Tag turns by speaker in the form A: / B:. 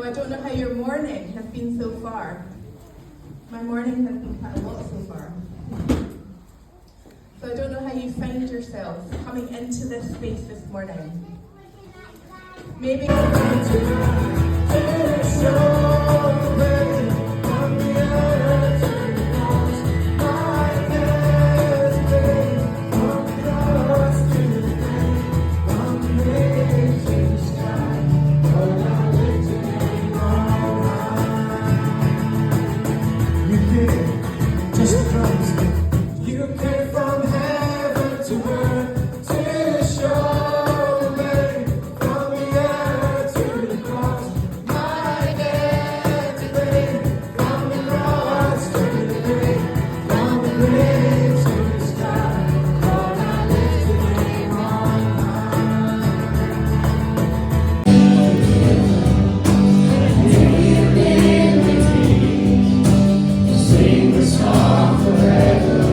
A: I don't know how your morning has been so far. My morning has been quite a lot so far. So I don't know how you find yourselves coming into this space this morning. Maybe
B: Sing the song.